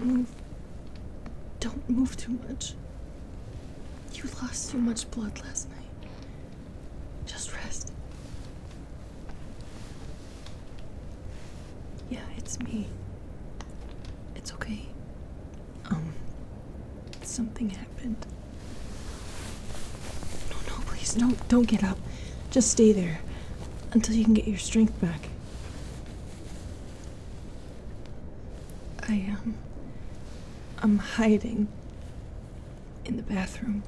Don't move. Don't move too much. You lost too much blood last night. Just rest. Yeah, it's me. It's okay. Something happened. No, please, don't get up. Just stay there until you can get your strength back. I'm hiding in the bathroom.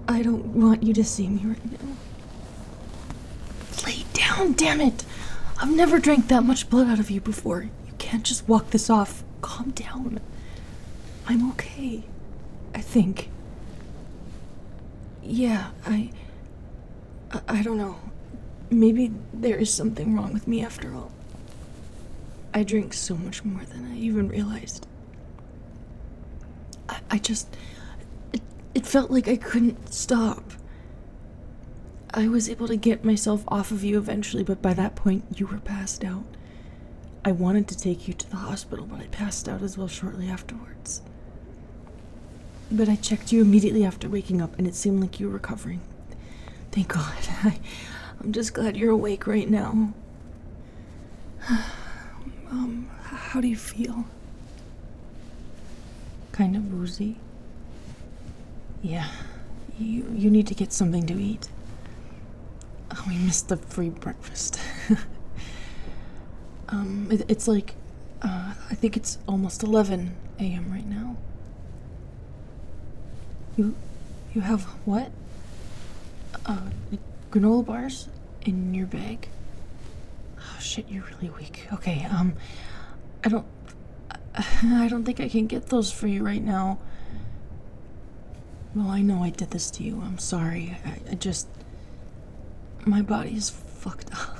I don't want you to see me right now. Lay down, damn it! I've never drank that much blood out of you before. You can't just walk this off. Calm down. I'm okay, I think. Yeah, I don't know. Maybe there is something wrong with me after all. I drink so much more than I even realized. It felt like I couldn't stop. I was able to get myself off of you eventually, but by that point, you were passed out. I wanted to take you to the hospital, but I passed out as well shortly afterwards. But I checked you immediately after waking up, and it seemed like you were recovering. Thank God. I'm just glad you're awake right now. How do you feel? Kind of woozy? Yeah, you need to get something to eat. Oh, we missed the free breakfast. It's like, I think it's almost 11 a.m. right now. You have what? Granola bars in your bag? Oh shit, you're really weak. Okay, I don't think I can get those for you right now. Well, I know I did this to you. I'm sorry. I just... My body is fucked up.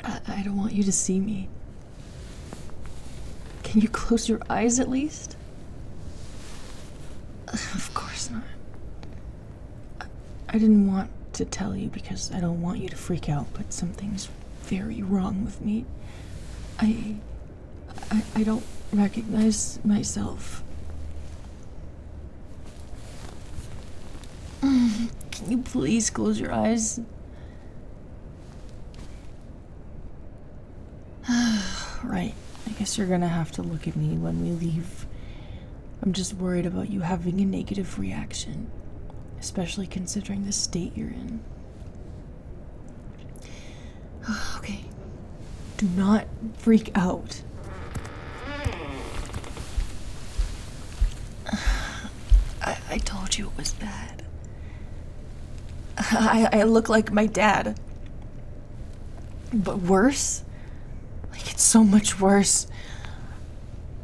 I don't want you to see me. Can you close your eyes at least? Of course not. I didn't want to tell you because I don't want you to freak out, but something's very wrong with me. I don't recognize myself. Can you please close your eyes? Right. I guess you're gonna have to look at me when we leave. I'm just worried about you having a negative reaction, especially considering the state you're in. Okay. Do not freak out. I told you it was bad. I look like my dad. But worse? Like, it's so much worse.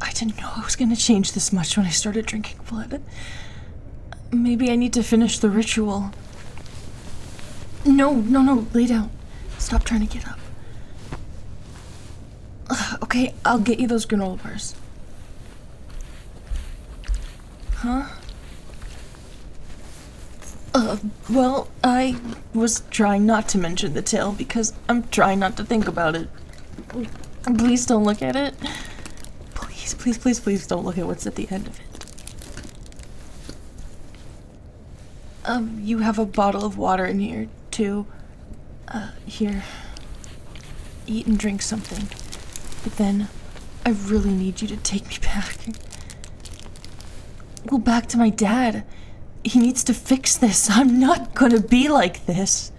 I didn't know I was gonna change this much when I started drinking blood. Maybe I need to finish the ritual. No, lay down. Stop trying to get up. Okay, I'll get you those granola bars. Huh? Well, I was trying not to mention the tail because I'm trying not to think about it. Please don't look at it. Please don't look at what's at the end of it. You have a bottle of water in here, too. Here. Eat and drink something. But then, I really need you to take me back. Well, back to my dad. He needs to fix this. I'm not gonna be like this.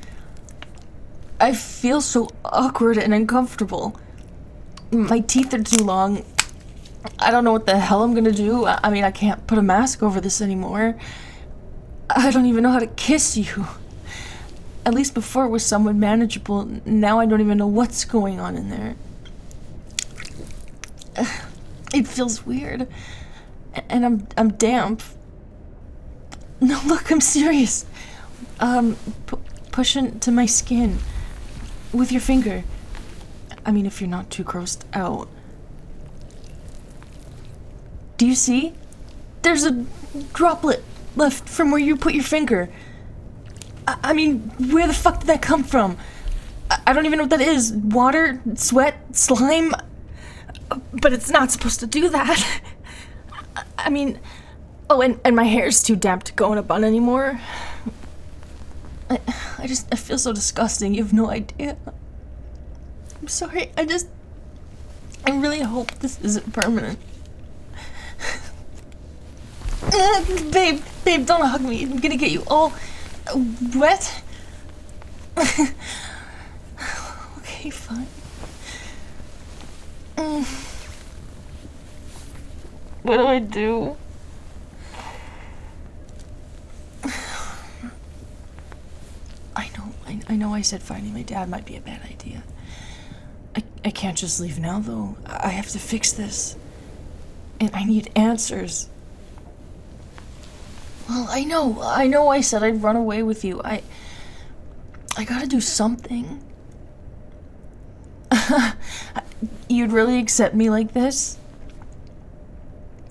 I feel so awkward and uncomfortable. My teeth are too long. I don't know what the hell I'm gonna do. I mean, I can't put a mask over this anymore. I don't even know how to kiss you. At least before it was somewhat manageable. Now I don't even know what's going on in there. It feels weird. And I'm damp. No, look, I'm serious. Push into my skin. With your finger. I mean, if you're not too grossed out. Do you see? There's a droplet left from where you put your finger. I mean, where the fuck did that come from? I don't even know what that is. Water? Sweat? Slime? But it's not supposed to do that. I mean... Oh, and my hair's too damp to go in a bun anymore. I feel so disgusting, you have no idea. I'm sorry, I really hope this isn't permanent. Babe, don't hug me. I'm gonna get you all wet. Okay, fine. What do I do? I know I said finding my dad might be a bad idea. I can't just leave now, though. I have to fix this. And I need answers. Well, I know I said I'd run away with you. I gotta do something. You'd really accept me like this?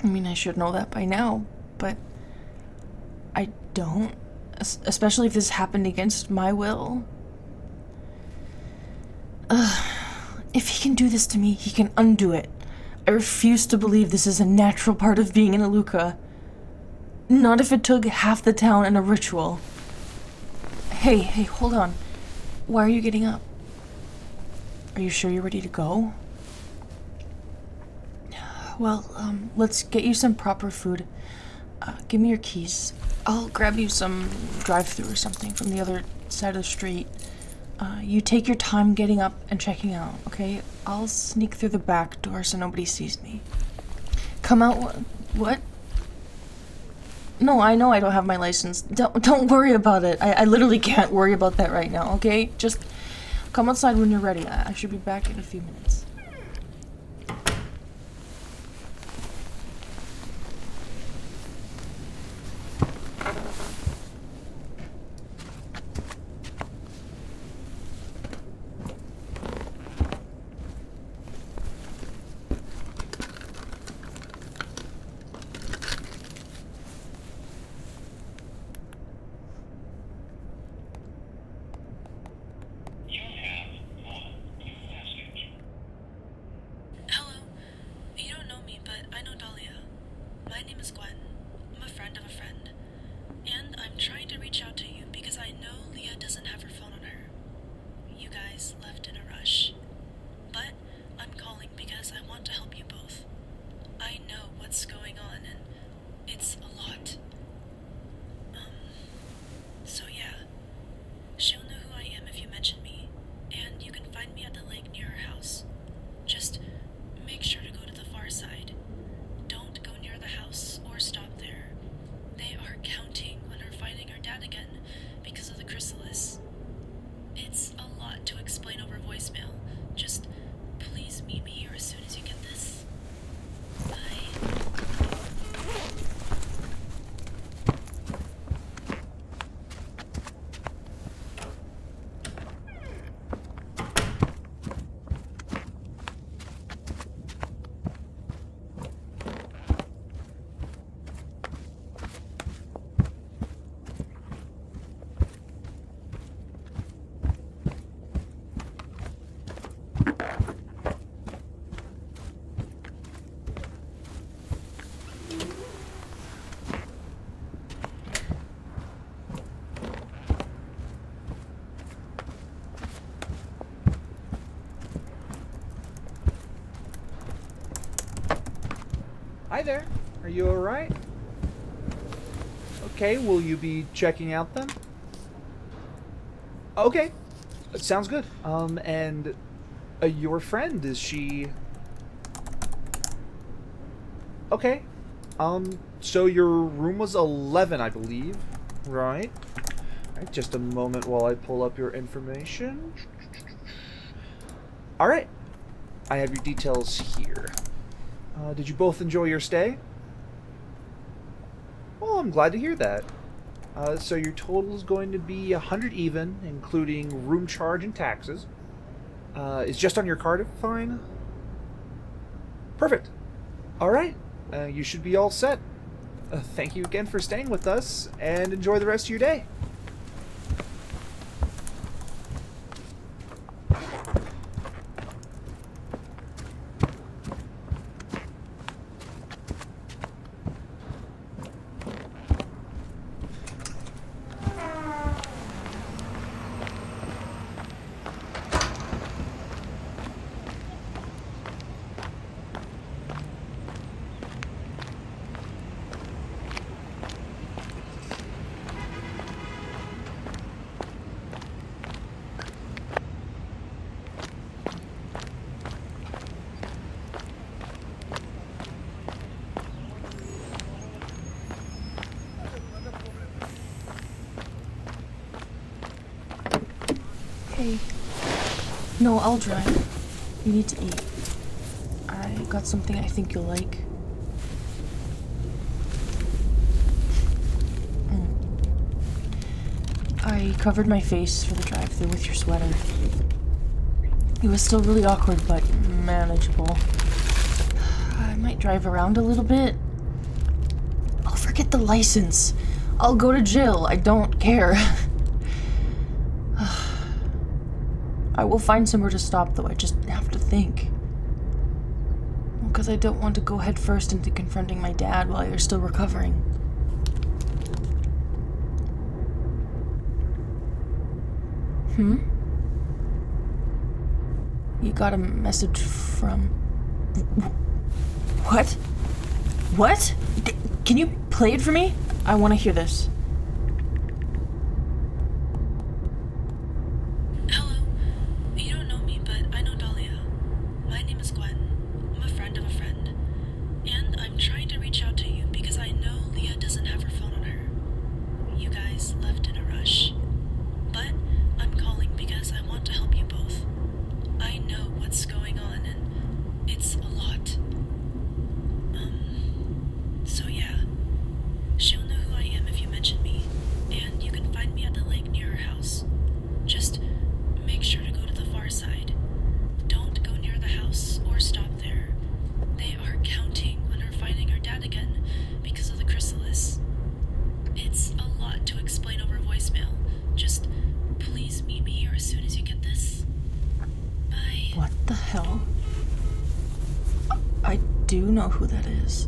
I mean, I should know that by now, but I don't. Especially if this happened against my will. If he can do this to me, he can undo it. I refuse to believe this is a natural part of being an Aluka. Not if it took half the town and a ritual. Hey, hold on. Why are you getting up? Are you sure you're ready to go? Well, let's get you some proper food. Give me your keys. I'll grab you some drive-thru or something from the other side of the street. You take your time getting up and checking out, okay? I'll sneak through the back door so nobody sees me. Come out. What? No, I know I don't have my license. Don't worry about it. I literally can't worry about that right now, okay? Just come outside when you're ready. I should be back in a few minutes. My name is Gwen. I'm a friend of a friend. And I'm trying to reach out to you because I know Leah doesn't have her phone on her. You guys left in a rush. But I'm calling because I want to help you both. I know what's going on and it's a lot. So yeah. She'll know who I am if you mention me. And you can find me at the lake near her house. Just make sure to go to the far side. Don't go near the house or stop there. They are counting on her finding her dad again because of the Chrysalis. It's a lot to explain over voicemail. Just please meet me here as soon as you get this. Bye. Hi there. Are you alright? Okay, will you be checking out then? Okay. Sounds good. And your friend, is she... Okay. So your room was 11, I believe. Right. Alright, just a moment while I pull up your information. Alright. I have your details here. Did you both enjoy your stay? Well, I'm glad to hear that. So your total is going to be 100 even, including room charge and taxes. Is just on your card fine? Perfect. Alright, you should be all set. Thank you again for staying with us, and enjoy the rest of your day. okay. No, I'll drive. You need to eat. I got something I think you'll like. I covered my face for the drive-thru with your sweater. It was still really awkward, but manageable. I might drive around a little bit. I'll forget the license. I'll go to jail. I don't care. I will find somewhere to stop, though. I just have to think. Because I don't want to go headfirst into confronting my dad while you're still recovering. You got a message from... What? What? Can you play it for me? I want to hear this. Hello. You don't know me, but I know Dahlia. My name is Gwen. I'm a friend of a friend. And I'm trying to reach out to you because I know Leah doesn't have her phone on her. You guys left in a rush. But I'm calling because I want to help you both. I know what's going on, and it's a lot. So yeah. She'll know who I am if you mention me, and you can find me at the lake near her house. Just make sure to go to the far side. Don't go near the house or stop there. They are counting on her finding her dad again because of the Chrysalis. It's a lot to explain over voicemail. Just please meet me here as soon as you get this. Bye. What the hell? I do know who that is.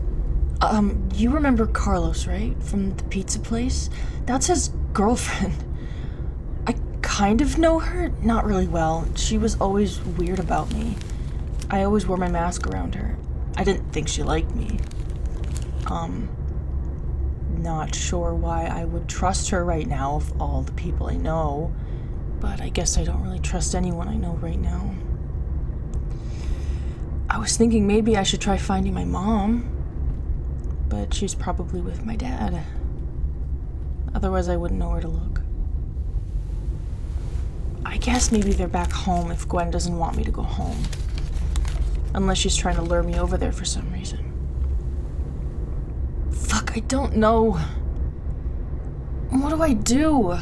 You remember Carlos, right? From the pizza place? That's his girlfriend. I kind of know her, not really well. She was always weird about me. I always wore my mask around her. I didn't think she liked me. Not sure why I would trust her right now of all the people I know, but I guess I don't really trust anyone I know right now. I was thinking maybe I should try finding my mom, but she's probably with my dad. Otherwise, I wouldn't know where to look. I guess maybe they're back home if Gwen doesn't want me to go home. Unless she's trying to lure me over there for some reason. Fuck, I don't know. What do I do?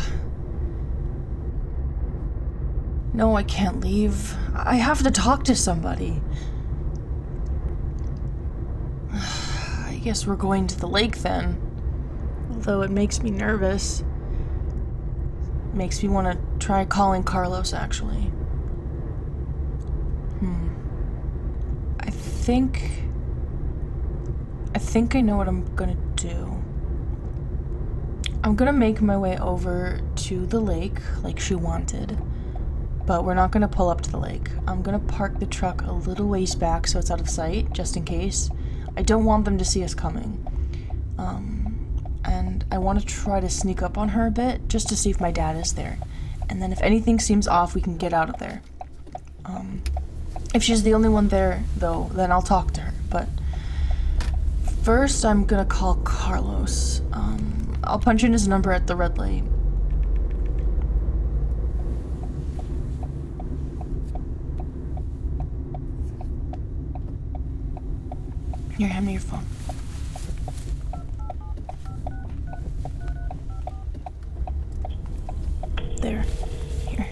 No, I can't leave. I have to talk to somebody. I guess we're going to the lake then. Although it makes me nervous. Makes me want to try calling Carlos, actually. I think I know what I'm gonna do. I'm gonna make my way over to the lake like she wanted. But we're not gonna pull up to the lake. I'm gonna park the truck a little ways back so it's out of sight, just in case. I don't want them to see us coming. And I want to try to sneak up on her a bit, just to see if my dad is there. And then if anything seems off, we can get out of there. If she's the only one there, though, then I'll talk to her. But first, I'm gonna call Carlos. I'll punch in his number at the red light. Here, hand me your phone. There. Here.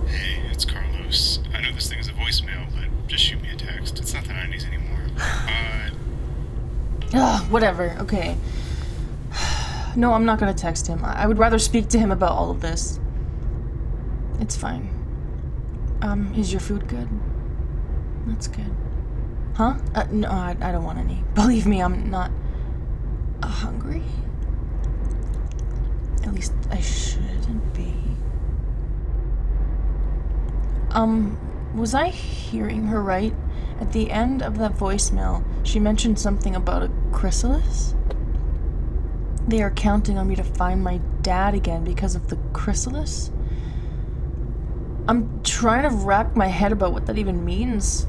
Hey, it's Carlos. I know this thing is a voicemail, but just shoot me a text. It's not the 90s anymore. Whatever, okay. No, I'm not gonna text him. I would rather speak to him about all of this. It's fine. Is your food good? That's good. Huh? No, I don't want any. Believe me, I'm not hungry. At least I shouldn't be. Was I hearing her right? At the end of that voicemail, she mentioned something about a chrysalis? They are counting on me to find my dad again because of the chrysalis? I'm trying to wrap my head about what that even means.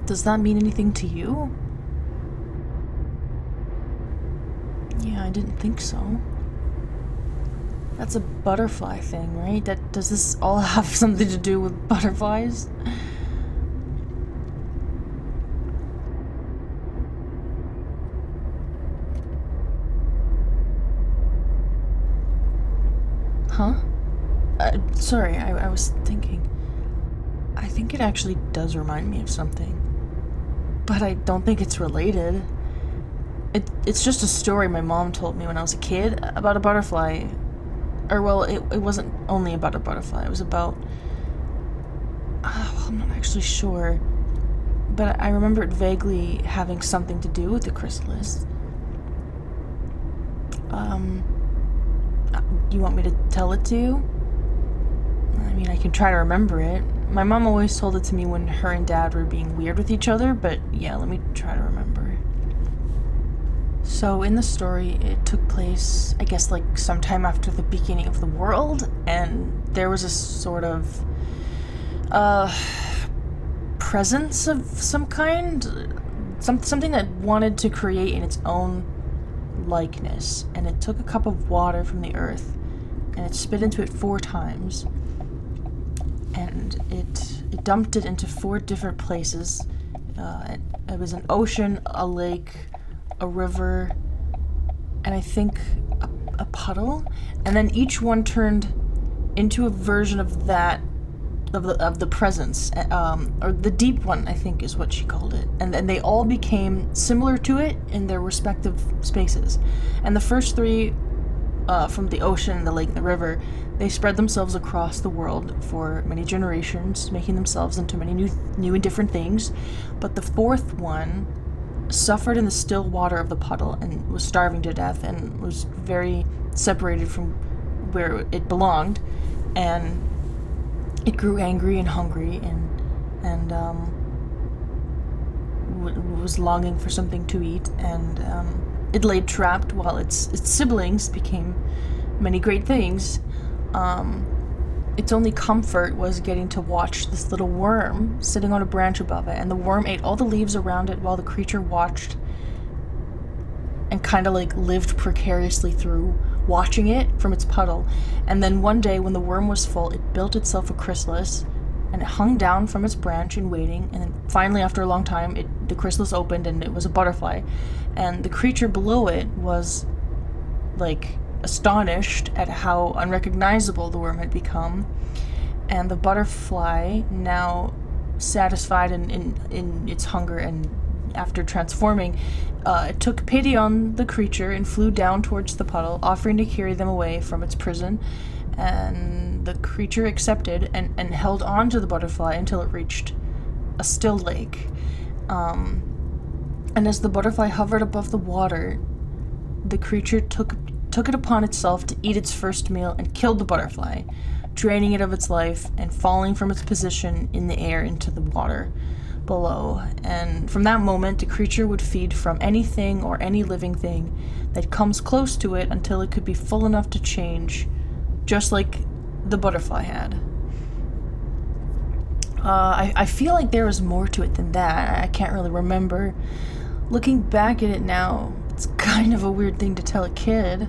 Does that mean anything to you? Yeah, I didn't think so. That's a butterfly thing, right? Does this all have something to do with butterflies? Huh? Sorry, I was thinking. I think it actually does remind me of something. But I don't think it's related. It's just a story my mom told me when I was a kid about a butterfly. Or, well, it wasn't only about a butterfly. It was about... well, I'm not actually sure. But I remember it vaguely having something to do with the Chrysalis. You want me to tell it to you? I mean, I can try to remember it. My mom always told it to me when her and Dad were being weird with each other, but yeah, let me try to remember. So in the story, it took place, I guess, like sometime after the beginning of the world, and there was a sort of presence of some kind, something that wanted to create in its own likeness, and it took a cup of water from the earth, and it spit into it 4 times, and it dumped it into 4 different places. It was an ocean, a lake, a river, and I think a puddle, and then each one turned into a version of that, of the presence, or the deep one, I think is what she called it, and they all became similar to it in their respective spaces. And the first 3, from the ocean, the lake, and the river, they spread themselves across the world for many generations, making themselves into many new and different things. But the 4th one suffered in the still water of the puddle and was starving to death and was very separated from where it belonged, and it grew angry and hungry and was longing for something to eat, and it lay trapped while its siblings became many great things. Its only comfort was getting to watch this little worm sitting on a branch above it, and the worm ate all the leaves around it while the creature watched and kind of like lived precariously through watching it from its puddle. And then one day when the worm was full, it built itself a chrysalis, and it hung down from its branch in waiting, and then finally after a long time the chrysalis opened and it was a butterfly, and the creature below it was like astonished at how unrecognizable the worm had become, and the butterfly, now satisfied in its hunger and after transforming, it took pity on the creature and flew down towards the puddle, offering to carry them away from its prison. And the creature accepted and held on to the butterfly until it reached a still lake. And as the butterfly hovered above the water, the creature took it upon itself to eat its first meal and killed the butterfly, draining it of its life and falling from its position in the air into the water below. And from that moment, the creature would feed from anything or any living thing that comes close to it until it could be full enough to change, just like the butterfly had. I feel like there was more to it than that. I can't really remember. Looking back at it now, it's kind of a weird thing to tell a kid.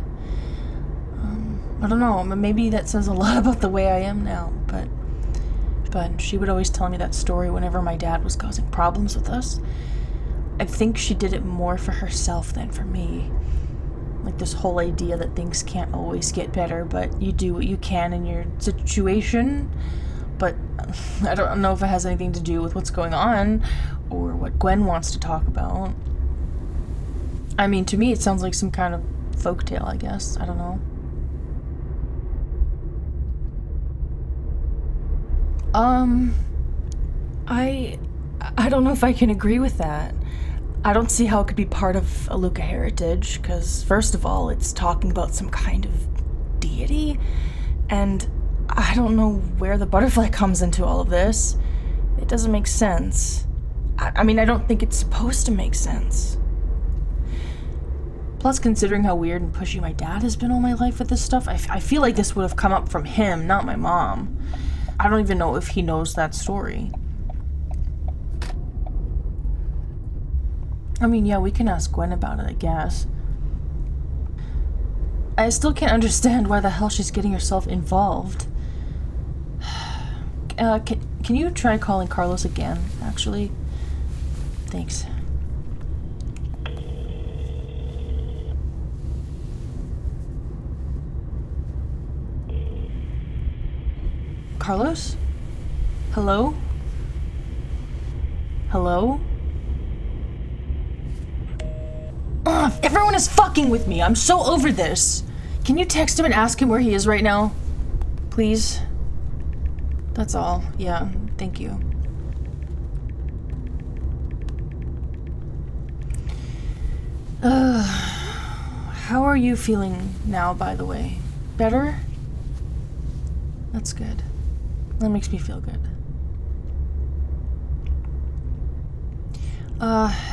I don't know, maybe that says a lot about the way I am now, but she would always tell me that story whenever my dad was causing problems with us. I think she did it more for herself than for me. Like this whole idea that things can't always get better, but you do what you can in your situation. But I don't know if it has anything to do with what's going on or what Gwen wants to talk about. I mean, to me it sounds like some kind of folktale, I guess. I don't know. I don't know if I can agree with that. I don't see how it could be part of Aluka heritage, because first of all, it's talking about some kind of deity, and I don't know where the butterfly comes into all of this. It doesn't make sense. I mean, I don't think it's supposed to make sense. Plus, considering how weird and pushy my dad has been all my life with this stuff, I feel like this would have come up from him, not my mom. I don't even know if he knows that story. I mean, yeah, we can ask Gwen about it, I guess. I still can't understand why the hell she's getting herself involved. Can you try calling Carlos again, actually? Thanks. Carlos? Hello? Hello? Ugh, everyone is fucking with me. I'm so over this. Can you text him and ask him where he is right now? Please? That's all. Yeah, thank you. How are you feeling now, by the way? Better? That's good. That makes me feel good.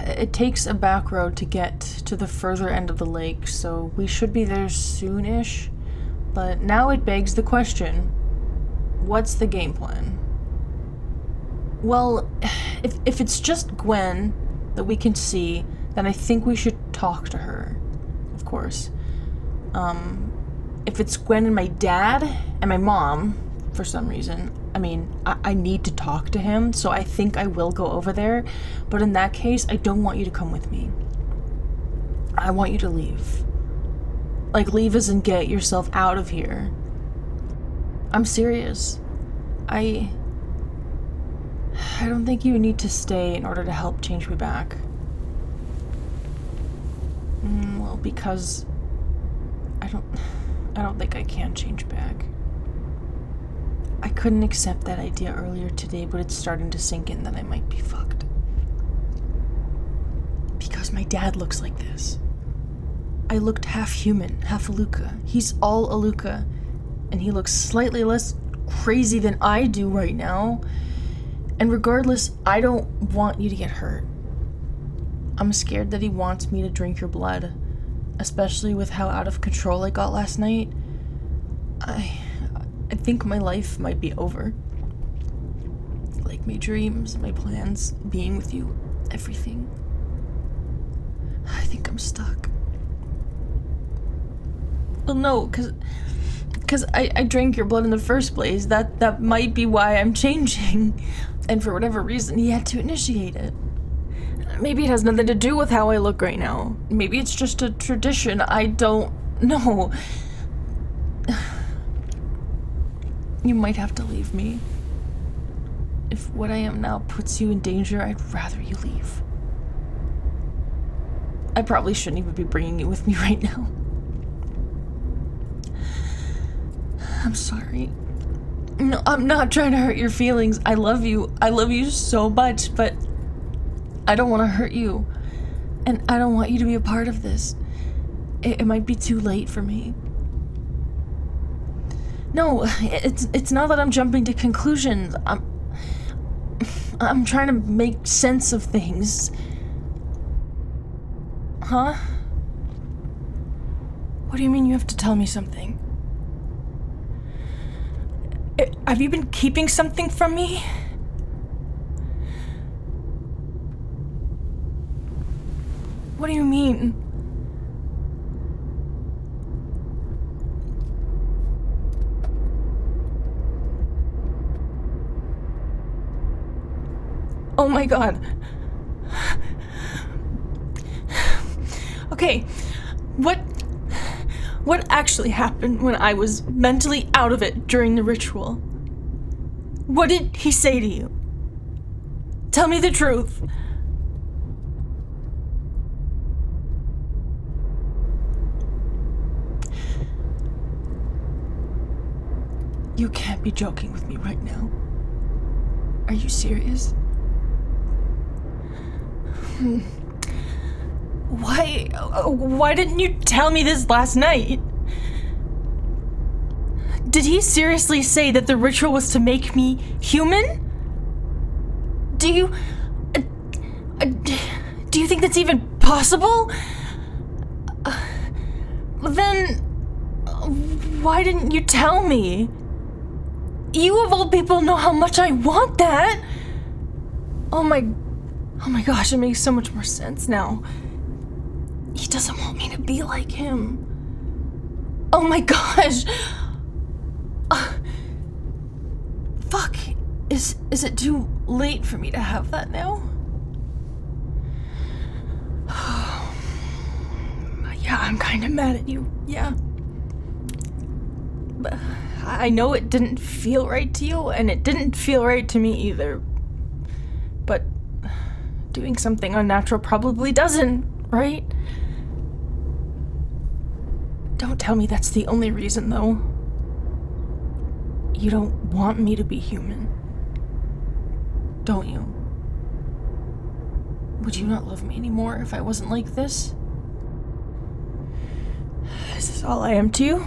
It takes a back road to get to the further end of the lake, so we should be there soon-ish. But now it begs the question, what's the game plan? Well, if it's just Gwen that we can see, then I think we should talk to her, of course. If it's Gwen and my dad and my mom, for some reason, I mean, I need to talk to him, so I think I will go over there. But in that case, I don't want you to come with me. I want you to leave. Like, leave as in get yourself out of here. I'm serious. I don't think you need to stay in order to help change me back. Well, because I don't think I can change back. I couldn't accept that idea earlier today, but it's starting to sink in that I might be fucked. Because my dad looks like this. I looked half human, half Aluka. He's all Aluka, and he looks slightly less crazy than I do right now. And regardless, I don't want you to get hurt. I'm scared that he wants me to drink your blood, especially with how out of control I got last night. I think my life might be over. Like my dreams, my plans, being with you, everything. I think I'm stuck. Well, no, cause I drank your blood in the first place. That might be why I'm changing. And for whatever reason, he had to initiate it. Maybe it has nothing to do with how I look right now. Maybe it's just a tradition. I don't know. You might have to leave me. If what I am now puts you in danger, I'd rather you leave. I probably shouldn't even be bringing you with me right now. I'm sorry. No, I'm not trying to hurt your feelings. I love you. I love you so much, but I don't want to hurt you. And I don't want you to be a part of this. It might be too late for me. No, it's not that I'm jumping to conclusions. I'm trying to make sense of things. Huh? What do you mean you have to tell me something? Have you been keeping something from me? What do you mean? Oh my god. Okay, what actually happened when I was mentally out of it during the ritual? What did he say to you? Tell me the truth. You can't be joking with me right now. Are you serious? Why didn't you tell me this last night? Did he seriously say that the ritual was to make me human? Do you think that's even possible? Then why didn't you tell me? You of all people know how much I want that. Oh my gosh, it makes so much more sense now. He doesn't want me to be like him. Oh my gosh! Fuck. Is it too late for me to have that now? Yeah, I'm kind of mad at you. Yeah. But I know it didn't feel right to you, and it didn't feel right to me either. But doing something unnatural probably doesn't, right? Don't tell me that's the only reason, though. You don't want me to be human. Don't you? Would you not love me anymore if I wasn't like this? Is this all I am to you?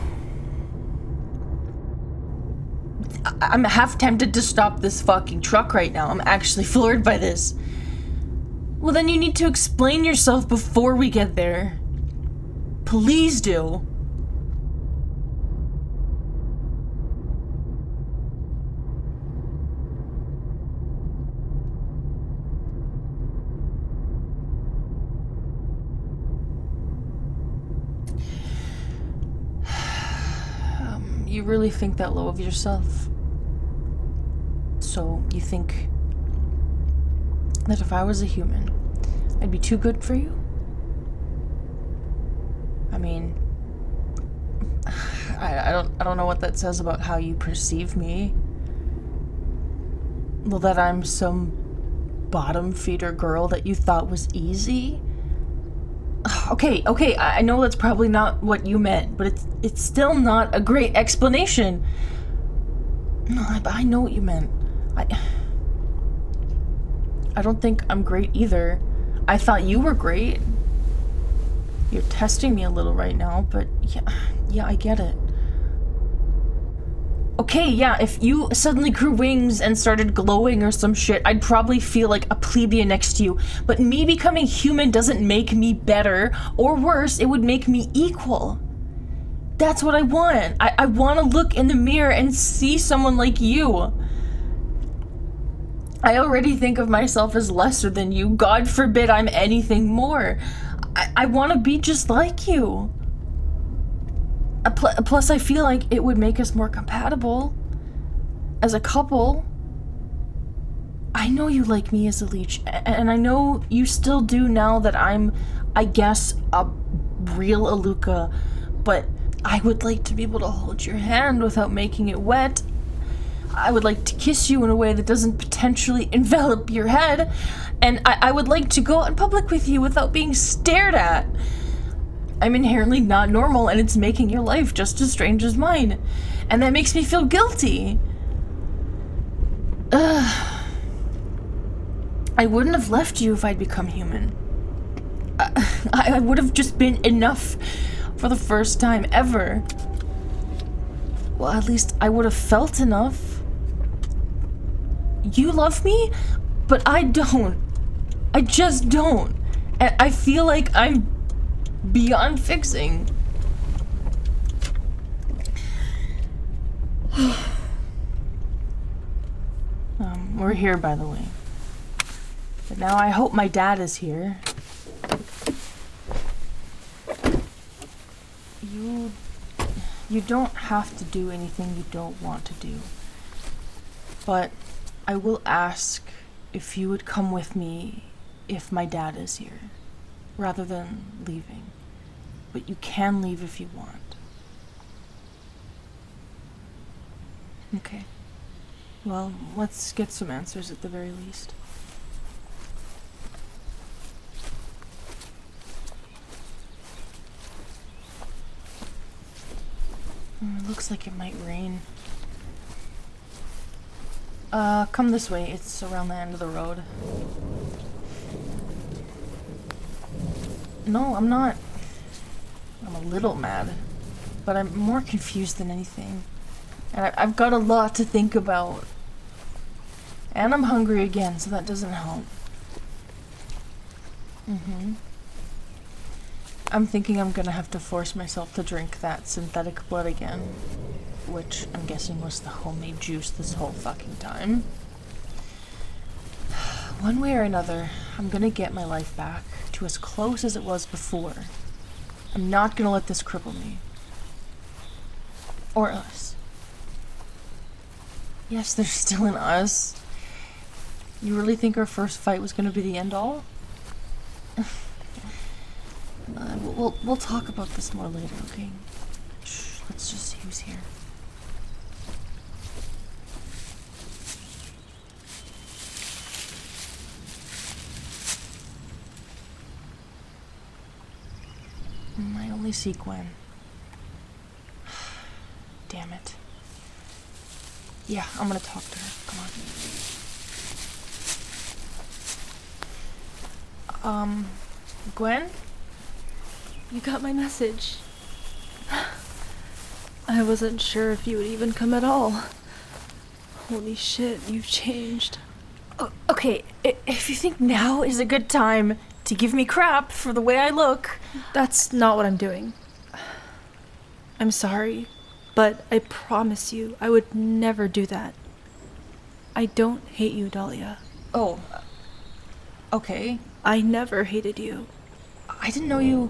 I'm half tempted to stop this fucking truck right now. I'm actually floored by this. Well, then you need to explain yourself before we get there. Please do. You really think that low of yourself? So you think that if I was a human, I'd be too good for you? I mean, I don't know what that says about how you perceive me. Well, that I'm some bottom feeder girl that you thought was easy? Okay, I know that's probably not what you meant, but it's still not a great explanation. No, but I know what you meant. I don't think I'm great either. I thought you were great. You're testing me a little right now, but yeah, I get it. Okay, yeah, if you suddenly grew wings and started glowing or some shit, I'd probably feel like a plebeian next to you. But me becoming human doesn't make me better, or worse, it would make me equal. That's what I want. I want to look in the mirror and see someone like you. I already think of myself as lesser than you. God forbid I'm anything more. I want to be just like you. Plus, I feel like it would make us more compatible as a couple. I know you like me as a leech, and I know you still do now that I'm, I guess, a real Aluka, but I would like to be able to hold your hand without making it wet. I would like to kiss you in a way that doesn't potentially envelop your head, and I would like to go out in public with you without being stared at. I'm inherently not normal, and it's making your life just as strange as mine. And that makes me feel guilty. I wouldn't have left you if I'd become human. I would have just been enough for the first time ever. Well, at least I would have felt enough. You love me, but I don't. I just don't. And I feel like I'm beyond fixing. We're here, by the way. But now I hope my dad is here. You don't have to do anything you don't want to do. But I will ask if you would come with me if my dad is here, rather than leaving. But you can leave if you want. Okay. Well, let's get some answers at the very least. Looks like it might rain. Come this way. It's around the end of the road. No, I'm not. I'm a little mad, but I'm more confused than anything. And I've got a lot to think about. And I'm hungry again, so that doesn't help. I'm thinking I'm gonna have to force myself to drink that synthetic blood again, which I'm guessing was the homemade juice this whole fucking time. One way or another, I'm gonna get my life back to as close as it was before. I'm not gonna let this cripple me. Or us. Yes, there's still an us. You really think our first fight was gonna be the end all? We'll talk about this more later, okay? Shh, let's just see who's here. I only see Gwen. Damn it. Yeah, I'm gonna talk to her. Come on. Gwen? You got my message. I wasn't sure if you would even come at all. Holy shit, you've changed. Okay, if you think now is a good time to give me crap for the way I look... That's not what I'm doing. I'm sorry, but I promise you I would never do that. I don't hate you, Dahlia. Oh, okay. I never hated you. I didn't know you...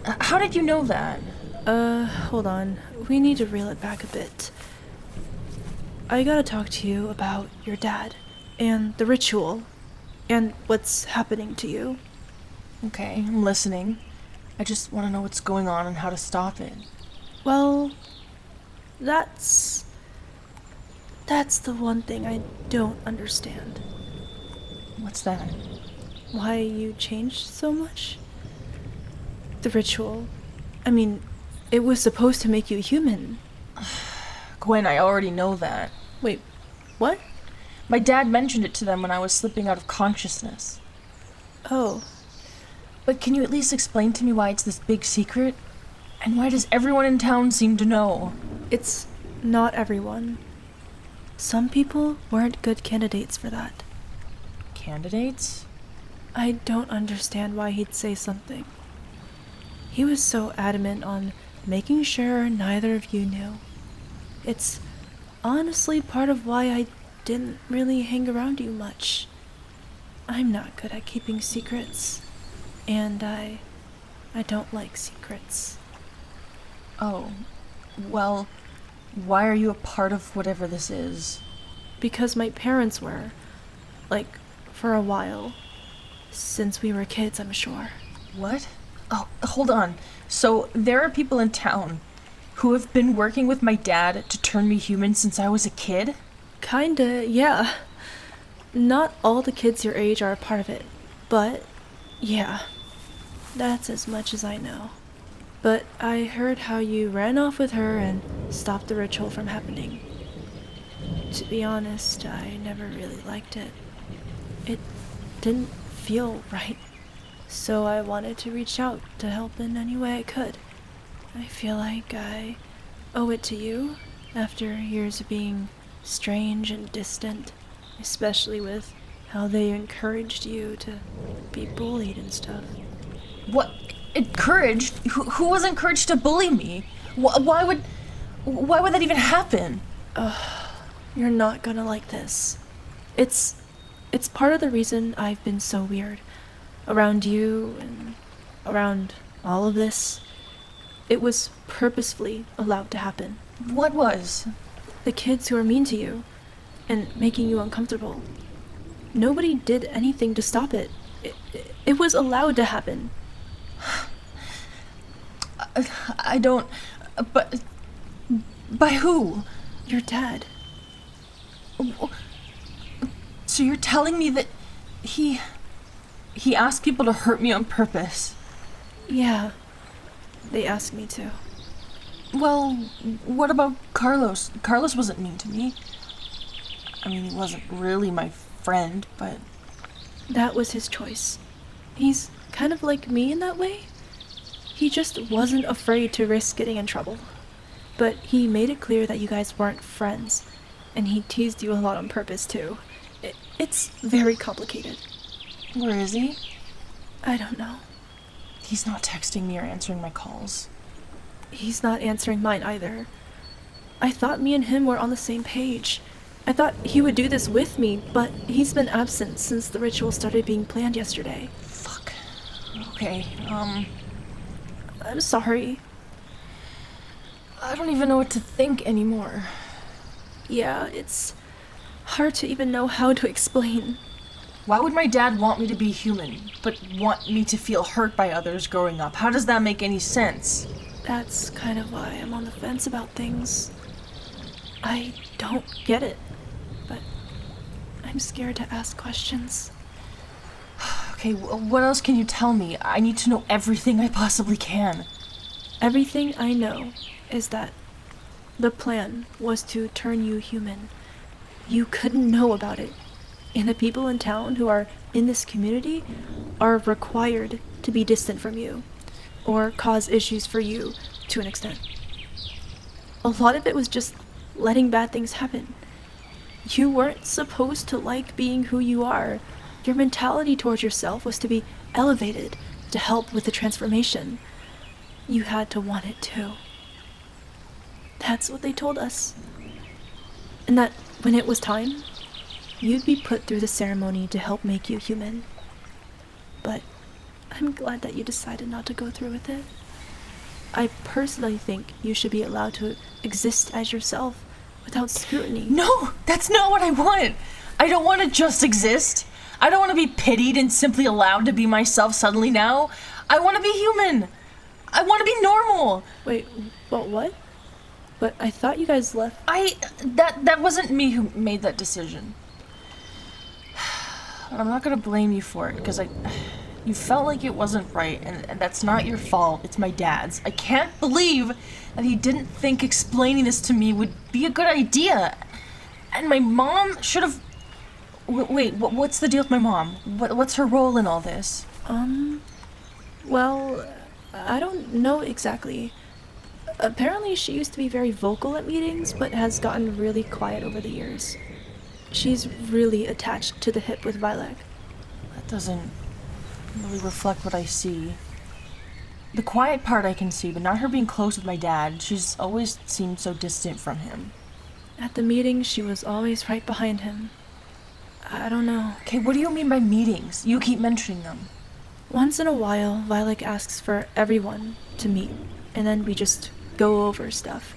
How did you know that? Hold on. We need to reel it back a bit. I gotta talk to you about your dad, and the ritual, and what's happening to you. Okay, I'm listening. I just want to know what's going on and how to stop it. Well, that's the one thing I don't understand. What's that? Why you changed so much? The ritual. I mean, it was supposed to make you human. Gwen, I already know that. Wait, what? My dad mentioned it to them when I was slipping out of consciousness. Oh. But can you at least explain to me why it's this big secret? And why does everyone in town seem to know? It's not everyone. Some people weren't good candidates for that. Candidates? I don't understand why he'd say something. He was so adamant on making sure neither of you knew. It's honestly part of why I didn't really hang around you much. I'm not good at keeping secrets, and I don't like secrets. Oh, well, why are you a part of whatever this is? Because my parents were, like, for a while. Since we were kids, I'm sure. What? Oh, hold on. So, there are people in town who have been working with my dad to turn me human since I was a kid? Kinda, yeah. Not all the kids your age are a part of it, but yeah. That's as much as I know. But I heard how you ran off with her and stopped the ritual from happening. To be honest, I never really liked it. It didn't feel right. So I wanted to reach out to help in any way I could. I feel like I owe it to you after years of being strange and distant, especially with how they encouraged you to be bullied and stuff. What? Encouraged? Who was encouraged to bully me? Why would that even happen? You're not gonna like this. It's part of the reason I've been so weird. Around you and around all of this. It was purposefully allowed to happen. What was? The kids who are mean to you and making you uncomfortable. Nobody did anything to stop it. It was allowed to happen. I don't... But... By who? Your dad. So you're telling me that he asked people to hurt me on purpose? Yeah. They asked me to. Well, what about Carlos? Carlos wasn't mean to me. I mean, he wasn't really my friend, but... That was his choice. He's kind of like me in that way. He just wasn't afraid to risk getting in trouble. But he made it clear that you guys weren't friends, and he teased you a lot on purpose, too. It's very complicated. Where is he? I don't know. He's not texting me or answering my calls. He's not answering mine either. I thought me and him were on the same page. I thought he would do this with me, but he's been absent since the ritual started being planned yesterday. Fuck. Okay, I'm sorry. I don't even know what to think anymore. Yeah, it's hard to even know how to explain. Why would my dad want me to be human, but want me to feel hurt by others growing up? How does that make any sense? That's kind of why I'm on the fence about things. I don't get it, but I'm scared to ask questions. Okay, what else can you tell me? I need to know everything I possibly can. Everything I know is that the plan was to turn you human. You couldn't know about it. And the people in town who are in this community are required to be distant from you, or cause issues for you to an extent. A lot of it was just letting bad things happen. You weren't supposed to like being who you are. Your mentality towards yourself was to be elevated, to help with the transformation. You had to want it too. That's what they told us. And that when it was time, you'd be put through the ceremony to help make you human. But I'm glad that you decided not to go through with it. I personally think you should be allowed to exist as yourself without scrutiny. No, that's not what I want. I don't want to just exist. I don't want to be pitied and simply allowed to be myself suddenly now. I want to be human. I want to be normal. Wait, what? But I thought you guys left. That wasn't me who made that decision. I'm not gonna blame you for it, because you felt like it wasn't right, and that's not your fault, it's my dad's. I can't believe that he didn't think explaining this to me would be a good idea. And my mom should have... Wait, what's the deal with my mom? What's her role in all this? Well, I don't know exactly. Apparently she used to be very vocal at meetings, but has gotten really quiet over the years. She's really attached to the hip with Violet. That doesn't really reflect what I see. The quiet part I can see, but not her being close with my dad. She's always seemed so distant from him. At the meetings, she was always right behind him. I don't know. Okay, what do you mean by meetings? You keep mentioning them. Once in a while, Violet asks for everyone to meet, and then we just go over stuff.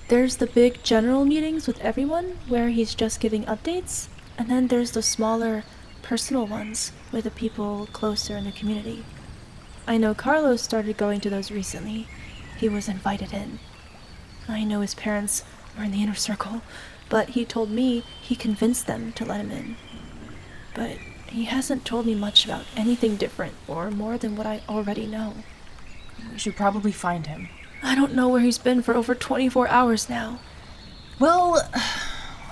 There's the big general meetings with everyone, where he's just giving updates, and then there's the smaller, personal ones with the people closer in the community. I know Carlos started going to those recently. He was invited in. I know his parents were in the inner circle, but he told me he convinced them to let him in. But he hasn't told me much about anything different or more than what I already know. We should probably find him. I don't know where he's been for over 24 hours now. Well,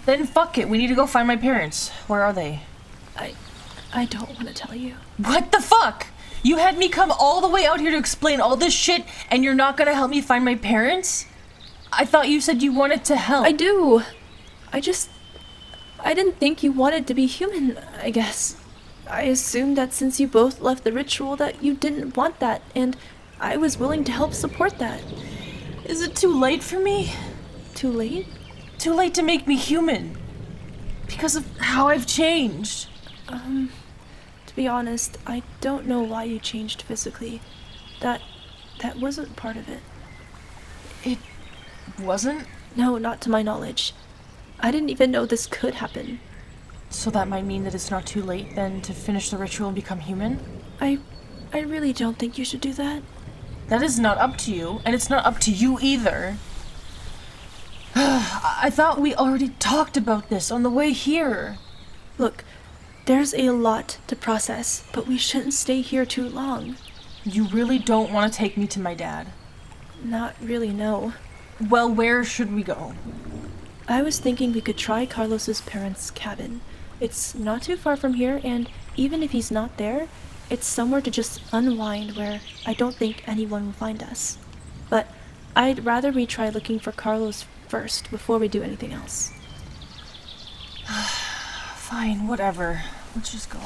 then fuck it. We need to go find my parents. Where are they? I don't want to tell you. What the fuck? You had me come all the way out here to explain all this shit, and you're not gonna help me find my parents? I thought you said you wanted to help. I do. I didn't think you wanted to be human, I guess. I assumed that since you both left the ritual that you didn't want that, and I was willing to help support that. Is it too late for me? Too late? Too late to make me human. Because of how I've changed. To be honest, I don't know why you changed physically. That wasn't part of it. It wasn't? No, not to my knowledge. I didn't even know this could happen. So that might mean that it's not too late then to finish the ritual and become human? I really don't think you should do that. That is not up to you, and it's not up to you either. I thought we already talked about this on the way here. Look, there's a lot to process, but we shouldn't stay here too long. You really don't want to take me to my dad? Not really, no. Well, where should we go? I was thinking we could try Carlos's parents' cabin. It's not too far from here, and even if he's not there, it's somewhere to just unwind where I don't think anyone will find us. But I'd rather we try looking for Carlos first before we do anything else. Fine, whatever. Let's just go.